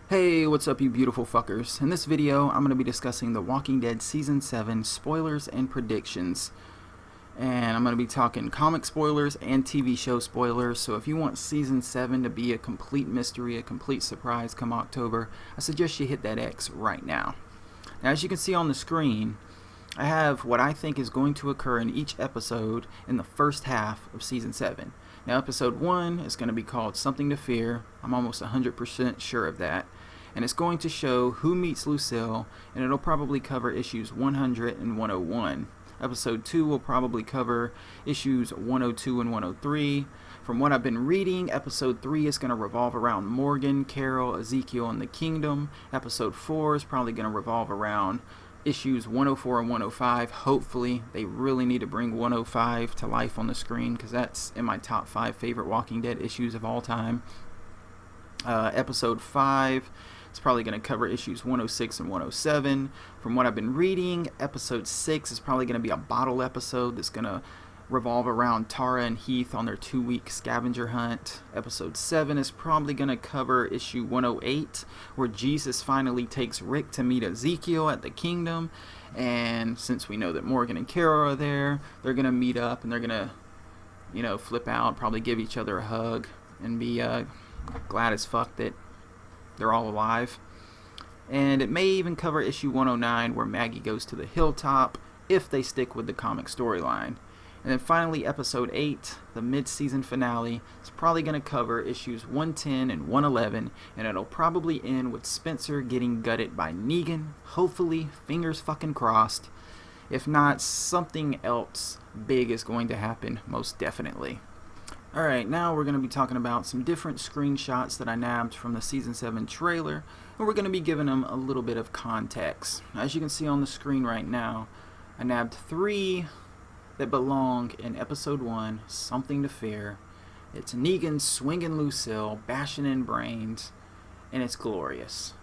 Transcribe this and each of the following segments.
Hey, what's up you beautiful fuckers? In this video, I'm going to be discussing The Walking Dead Season 7 spoilers and predictions. And I'm going to be talking comic spoilers and TV show spoilers, so if you want Season 7 to be a complete mystery, a complete surprise come October, I suggest you hit that X right now. Now, as you can see on the screen, I have what I think is going to occur in each episode in the first half of Season 7. Now, Episode 1 is going to be called Something to Fear. I'm almost 100% sure of that. And it's going to show who meets Lucille, and it'll probably cover issues 100 and 101. Episode 2 will probably cover issues 102 and 103. From what I've been reading, Episode 3 is going to revolve around Morgan, Carol, Ezekiel, and the Kingdom. Episode 4 is probably going to revolve around issues 104 and 105. Hopefully, they really need to bring 105 to life on the screen, because that's in my top 5 favorite Walking Dead issues of all time. Episode 5 is probably going to cover issues 106 and 107. From what I've been reading, Episode 6 is probably going to be a bottle episode that's going to revolve around Tara and Heath on their 2-week scavenger hunt. Episode 7 is probably going to cover issue 108, where Jesus finally takes Rick to meet Ezekiel at the Kingdom. And since we know that Morgan and Carol are there, they're going to meet up and they're going to, flip out, probably give each other a hug, and be glad as fuck that they're all alive. And it may even cover issue 109, where Maggie goes to the hilltop, if they stick with the comic storyline. And then finally, episode 8, the mid-season finale, is probably going to cover issues 110 and 111, and it'll probably end with Spencer getting gutted by Negan. Hopefully, fingers fucking crossed. If not, something else big is going to happen, most definitely. Alright, now we're going to be talking about some different screenshots that I nabbed from the Season 7 trailer, and we're going to be giving them a little bit of context. As you can see on the screen right now, I nabbed 3 that belong in Episode 1, Something to Fear. It's Negan swinging Lucille, bashing in brains, and it's glorious.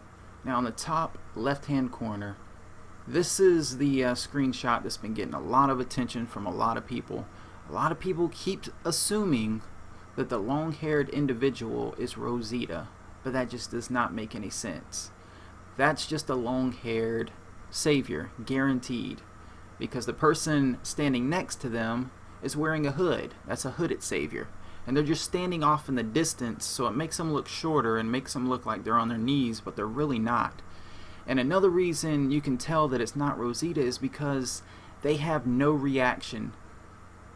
Now on the top left-hand corner, this is the screenshot that's been getting a lot of attention from a lot of people. A lot of people keep assuming that the long-haired individual is Rosita, but that just does not make any sense. That's just a long-haired savior, guaranteed, because the person standing next to them is wearing a hood. That's a hooded savior. And they're just standing off in the distance, so it makes them look shorter and makes them look like they're on their knees, but they're really not. And another reason you can tell that it's not Rosita is because they have no reaction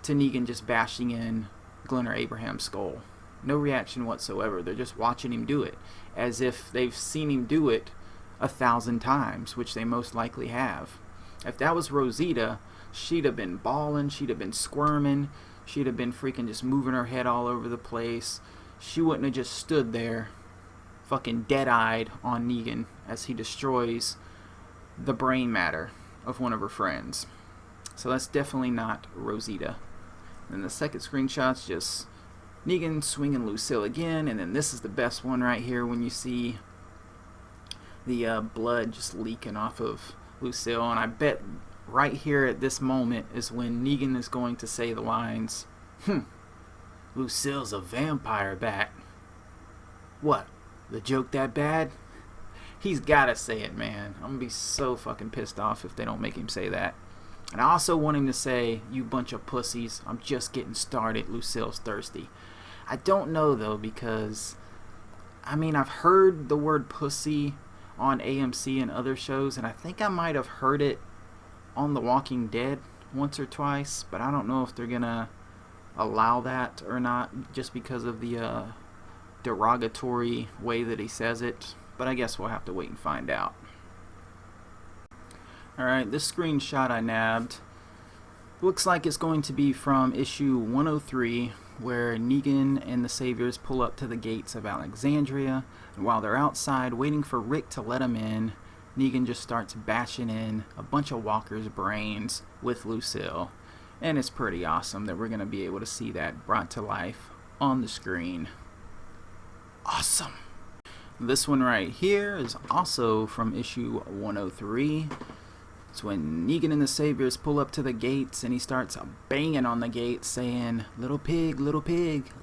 to Negan just bashing in Glenn or Abraham's skull. No reaction whatsoever. They're just watching him do it, as if they've seen him do it 1,000 times, which they most likely have. If that was Rosita, she'd have been bawling, she'd have been squirming, she'd have been freaking just moving her head all over the place. She wouldn't have just stood there fucking dead-eyed on Negan as he destroys the brain matter of one of her friends. So that's definitely not Rosita. And the second screenshot's just Negan swinging Lucille again, and then this is the best one right here when you see the blood just leaking off of Lucille, and I bet right here at this moment is when Negan is going to say the lines, Lucille's a vampire bat. What, the joke that bad? He's gotta say it, man. I'm gonna be so fucking pissed off if they don't make him say that. And I also want him to say, you bunch of pussies, I'm just getting started, Lucille's thirsty. I don't know though, because I've heard the word pussy on AMC and other shows, and I think I might have heard it on The Walking Dead once or twice, but I don't know if they're gonna allow that or not, just because of the derogatory way that he says it. But I guess we'll have to wait and find out. Alright, this screenshot I nabbed looks like it's going to be from issue 103, where Negan and the Saviors pull up to the gates of Alexandria, and while they're outside waiting for Rick to let him in, Negan just starts bashing in a bunch of walkers' brains with Lucille. And it's pretty awesome that we're going to be able to see that brought to life on the screen. Awesome! This one right here is also from issue 103. It's when Negan and the Saviors pull up to the gates, and he starts banging on the gates saying, little pig,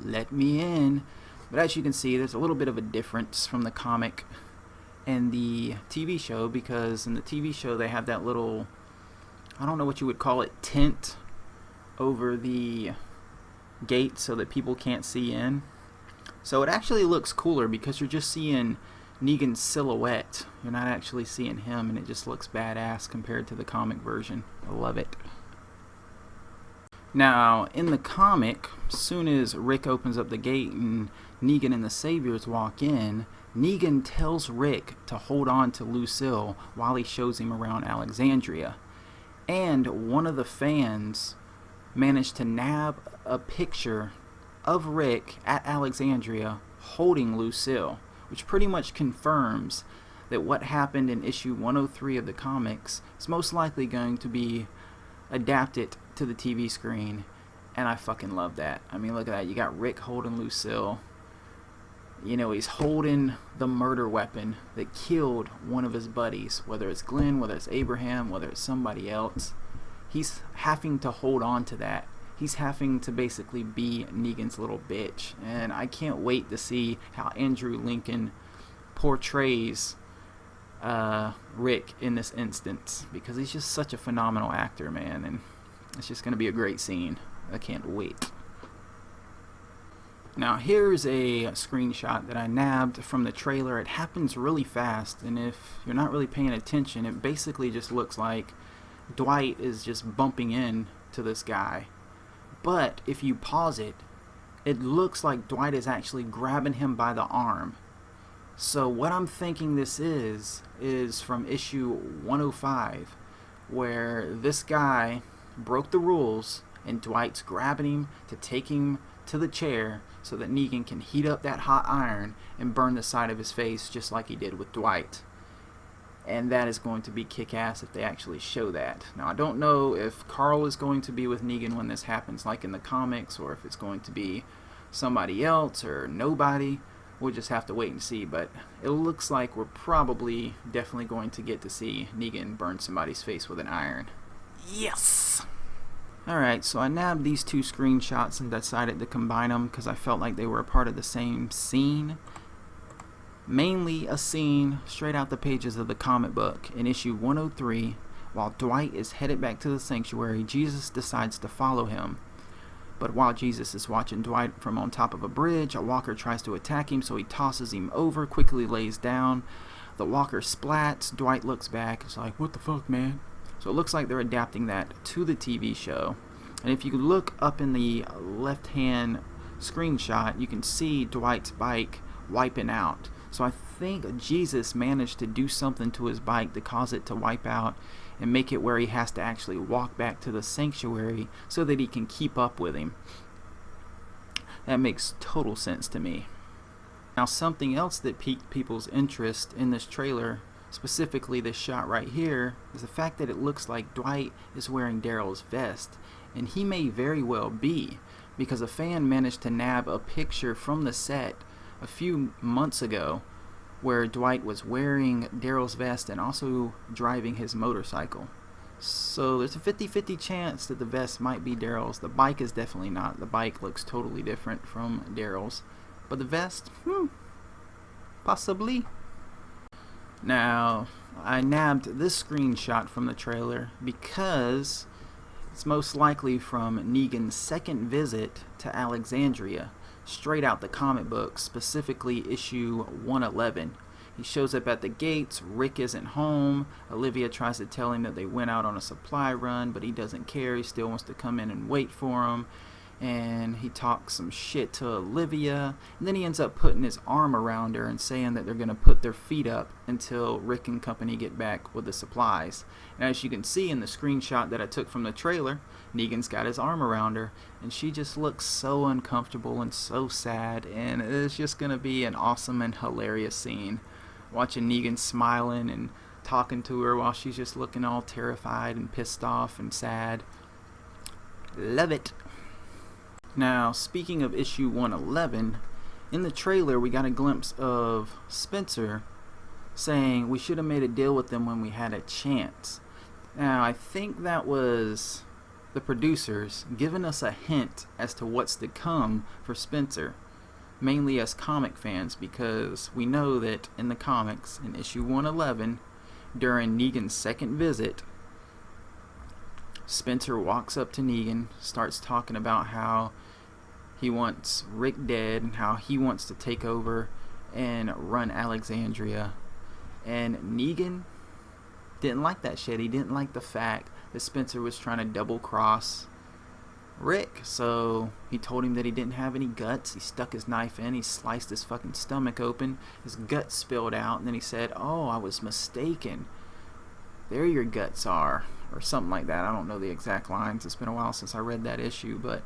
let me in." But as you can see, there's a little bit of a difference from the comic in the TV show, because in the TV show they have that little, I don't know what you would call it, tent over the gate so that people can't see in. So it actually looks cooler because you're just seeing Negan's silhouette. You're not actually seeing him, and it just looks badass compared to the comic version. I love it. Now, in the comic, as soon as Rick opens up the gate and Negan and the Saviors walk in, Negan tells Rick to hold on to Lucille while he shows him around Alexandria. And one of the fans managed to nab a picture of Rick at Alexandria holding Lucille, which pretty much confirms that what happened in issue 103 of the comics is most likely going to be adapted to the TV screen, and I fucking love that. I mean, look at that. You got Rick holding Lucille. You know, he's holding the murder weapon that killed one of his buddies, whether it's Glenn, whether it's Abraham, whether it's somebody else. He's having to hold on to that. He's having to basically be Negan's little bitch, and I can't wait to see how Andrew Lincoln portrays Rick in this instance, because he's just such a phenomenal actor, man, and it's just going to be a great scene. I can't wait. Now here's a screenshot that I nabbed from the trailer. It happens really fast, and if you're not really paying attention, it basically just looks like Dwight is just bumping in to this guy. But if you pause it, it looks like Dwight is actually grabbing him by the arm. So what I'm thinking this is from issue 105, where this guy broke the rules and Dwight's grabbing him to take him to the chair so that Negan can heat up that hot iron and burn the side of his face just like he did with Dwight. And that is going to be kick-ass if they actually show that. Now, I don't know if Carl is going to be with Negan when this happens, like in the comics, or if it's going to be somebody else or nobody. We'll just have to wait and see, but it looks like we're probably definitely going to get to see Negan burn somebody's face with an iron. Yes! Alright, so I nabbed these two screenshots and decided to combine them because I felt like they were a part of the same scene. Mainly a scene straight out the pages of the comic book. In issue 103, while Dwight is headed back to the sanctuary, Jesus decides to follow him. But while Jesus is watching Dwight from on top of a bridge, a walker tries to attack him, so he tosses him over, quickly lays down. The walker splats. Dwight looks back. It's like, what the fuck, man? So it looks like they're adapting that to the TV show. And if you look up in the left-hand screenshot, you can see Dwight's bike wiping out. So I think Jesus managed to do something to his bike to cause it to wipe out and make it where he has to actually walk back to the sanctuary so that he can keep up with him. That makes total sense to me. Now, something else that piqued people's interest in this trailer, specifically this shot right here, is the fact that it looks like Dwight is wearing Daryl's vest. And he may very well be, because a fan managed to nab a picture from the set a few months ago where Dwight was wearing Daryl's vest and also driving his motorcycle. So there's a 50-50 chance that the vest might be Daryl's. The bike is definitely not. The bike looks totally different from Daryl's. But the vest, possibly. Now, I nabbed this screenshot from the trailer because it's most likely from Negan's second visit to Alexandria, straight out the comic book, specifically issue 111. He shows up at the gates. Rick isn't home. Olivia tries to tell him that they went out on a supply run, but he doesn't care. He still wants to come in and wait for him. And he talks some shit to Olivia. And then he ends up putting his arm around her and saying that they're going to put their feet up until Rick and company get back with the supplies. And as you can see in the screenshot that I took from the trailer, Negan's got his arm around her, and she just looks so uncomfortable and so sad, and it's just going to be an awesome and hilarious scene. Watching Negan smiling and talking to her while she's just looking all terrified and pissed off and sad. Love it. Now, speaking of issue 111, in the trailer we got a glimpse of Spencer saying we should have made a deal with them when we had a chance. Now, I think that was the producers giving us a hint as to what's to come for Spencer. mainly as comic fans, because we know that in the comics, in issue 111, during Negan's second visit, Spencer walks up to Negan, starts talking about how he wants Rick dead and how he wants to take over and run Alexandria. And Negan didn't like that shit. He didn't like the fact that Spencer was trying to double cross Rick. So he told him that he didn't have any guts. He stuck his knife in. He sliced his fucking stomach open. His guts spilled out. And then he said, "Oh, I was mistaken. There your guts are." Or something like that. I don't know the exact lines. It's been a while since I read that issue. But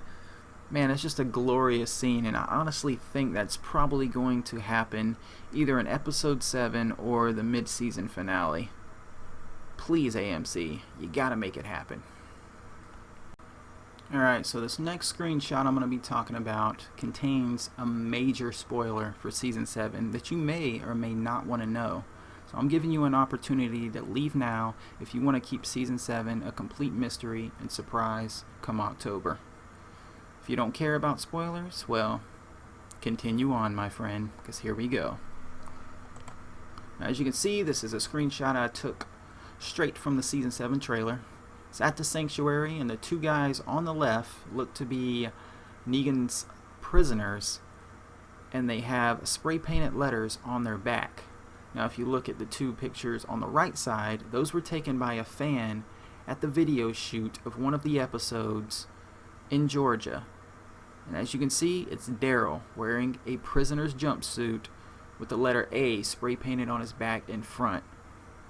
man, it's just a glorious scene. And I honestly think that's probably going to happen either in episode 7 or the mid-season finale. Please, AMC, you gotta make it happen. Alright, so this next screenshot I'm going to be talking about contains a major spoiler for Season 7 that you may or may not want to know. So I'm giving you an opportunity to leave now if you want to keep Season 7 a complete mystery and surprise come October. If you don't care about spoilers, well, continue on, my friend, because here we go. Now, as you can see, this is a screenshot I took straight from the Season 7 trailer. It's at the sanctuary, and the two guys on the left look to be Negan's prisoners, and they have spray-painted letters on their back. Now, if you look at the two pictures on the right side, those were taken by a fan at the video shoot of one of the episodes in Georgia. And as you can see, it's Daryl wearing a prisoner's jumpsuit with the letter A spray-painted on his back in front,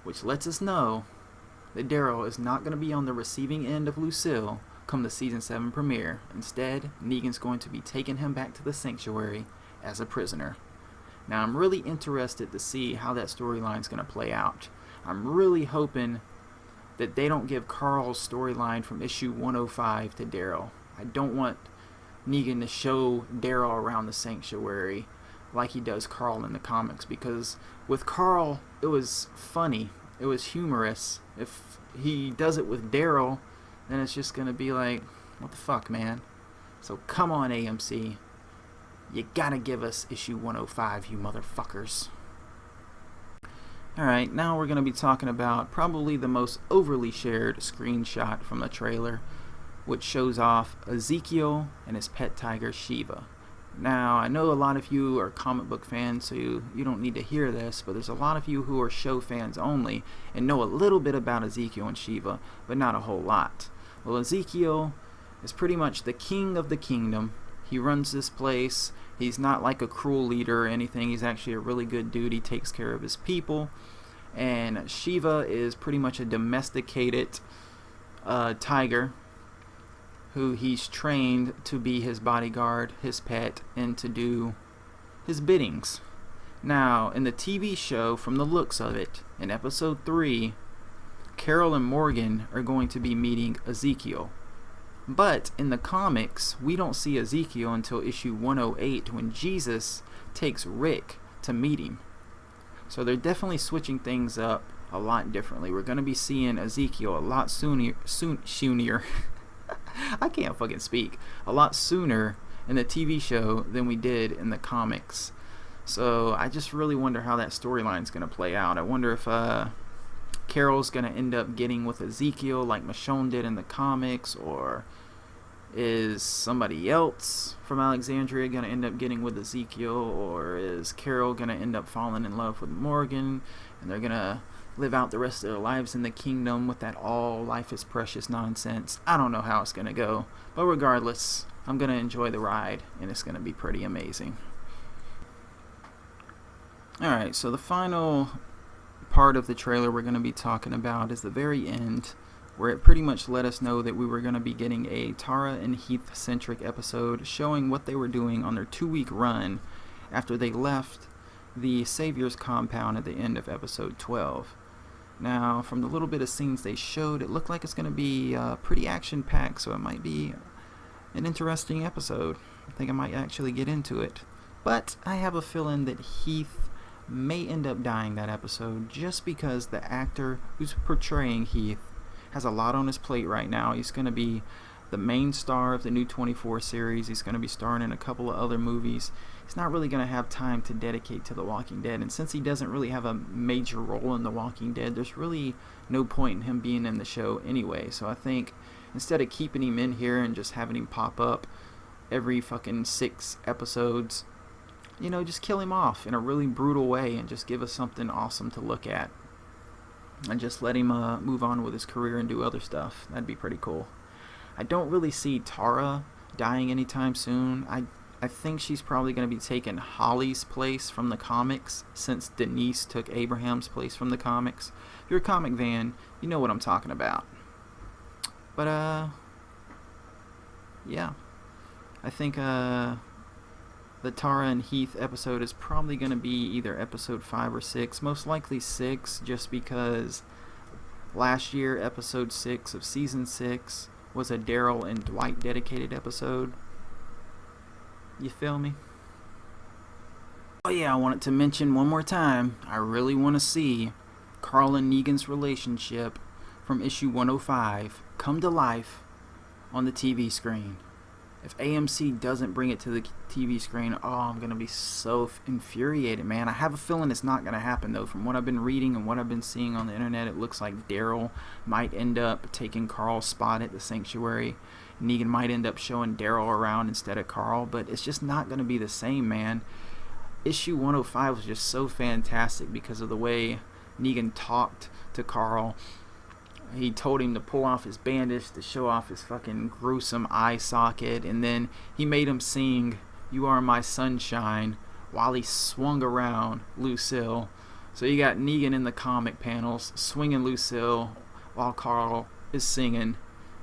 which lets us know that Daryl is not going to be on the receiving end of Lucille come the Season 7 premiere. Instead, Negan's going to be taking him back to the sanctuary as a prisoner. Now, I'm really interested to see how that storyline's going to play out. I'm really hoping that they don't give Carl's storyline from issue 105 to Daryl. I don't want Negan to show Daryl around the sanctuary like he does Carl in the comics, because with Carl, it was funny. It was humorous. If he does it with Daryl, then it's just going to be like, what the fuck, man? So come on, AMC. You gotta give us issue 105, you motherfuckers. Alright, now we're going to be talking about probably the most overly shared screenshot from the trailer, which shows off Ezekiel and his pet tiger Shiva. Now, I know a lot of you are comic book fans, so you don't need to hear this, but there's a lot of you who are show fans only and know a little bit about Ezekiel and Shiva, but not a whole lot. Well, Ezekiel is pretty much the king of the kingdom. He runs this place. He's not like a cruel leader or anything. He's actually a really good dude. He takes care of his people. And Shiva is pretty much a domesticated tiger who he's trained to be his bodyguard, his pet, and to do his biddings. Now, in the TV show, from the looks of it, in episode 3, Carol and Morgan are going to be meeting Ezekiel. But in the comics, we don't see Ezekiel until issue 108 when Jesus takes Rick to meet him. So they're definitely switching things up a lot differently. We're going to be seeing Ezekiel a lot sooner. I can't fucking speak. A lot sooner in the TV show than we did in the comics. So I just really wonder how that storyline's going to play out. I wonder if Carol's going to end up getting with Ezekiel like Michonne did in the comics, or is somebody else from Alexandria going to end up getting with Ezekiel, or is Carol going to end up falling in love with Morgan and they're going to live out the rest of their lives in the kingdom with that all life is precious nonsense? I don't know how it's going to go, but regardless, I'm going to enjoy the ride and it's going to be pretty amazing. Alright, so the final part of the trailer we're going to be talking about is the very end, where it pretty much let us know that we were going to be getting a Tara and Heath centric episode showing what they were doing on their 2-week run after they left the Savior's compound at the end of episode 12. Now, from the little bit of scenes they showed, it looked like it's going to be pretty action packed, so it might be an interesting episode. I think I might actually get into it, but I have a feeling that Heath may end up dying that episode, just because the actor who's portraying Heath has a lot on his plate right now. He's going to be the main star of the new 24 series. He's going to be starring in a couple of other movies. He's not really going to have time to dedicate to The Walking Dead, and since he doesn't really have a major role in The Walking Dead, there's really no point in him being in the show anyway. So I think instead of keeping him in here and just having him pop up every fucking 6 episodes, you know, just kill him off in a really brutal way and just give us something awesome to look at, and just let him move on with his career and do other stuff. That'd be pretty cool. I don't really see Tara dying anytime soon. I think she's probably going to be taking Holly's place from the comics, since Denise took Abraham's place from the comics. If you're a comic fan, you know what I'm talking about. But yeah, I think the Tara and Heath episode is probably going to be either episode 5 or 6, most likely 6, just because last year episode 6 of season 6 was a Daryl and Dwight dedicated episode. You feel me? Oh yeah, I wanted to mention one more time, I really want to see Carl and Negan's relationship from issue 105 come to life on the TV screen. If AMC doesn't bring it to the TV screen, oh, I'm going to be so infuriated, man. I have a feeling it's not going to happen, though. From what I've been reading and what I've been seeing on the internet, it looks like Daryl might end up taking Carl's spot at the Sanctuary. Negan might end up showing Daryl around instead of Carl, but it's just not going to be the same, man. Issue 105 was just so fantastic because of the way Negan talked to Carl. He told him to pull off his bandage to show off his fucking gruesome eye socket, and then he made him sing "You Are My Sunshine" while he swung around Lucille. So you got Negan in the comic panels swinging Lucille while Carl is singing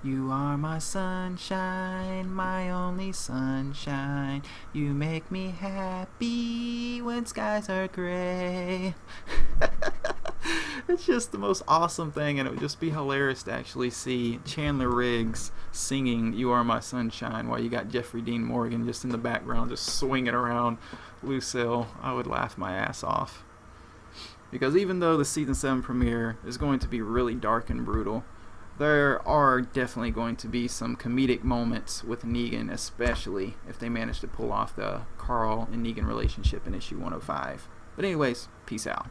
"You are my sunshine, my only sunshine. You make me happy when skies are gray." It's just the most awesome thing, and it would just be hilarious to actually see Chandler Riggs singing "You Are My Sunshine" while you got Jeffrey Dean Morgan just in the background just swinging around Lucille. I would laugh my ass off. Because even though the season 7 premiere is going to be really dark and brutal, there are definitely going to be some comedic moments with Negan, especially if they manage to pull off the Carl and Negan relationship in issue 105. But anyways, peace out.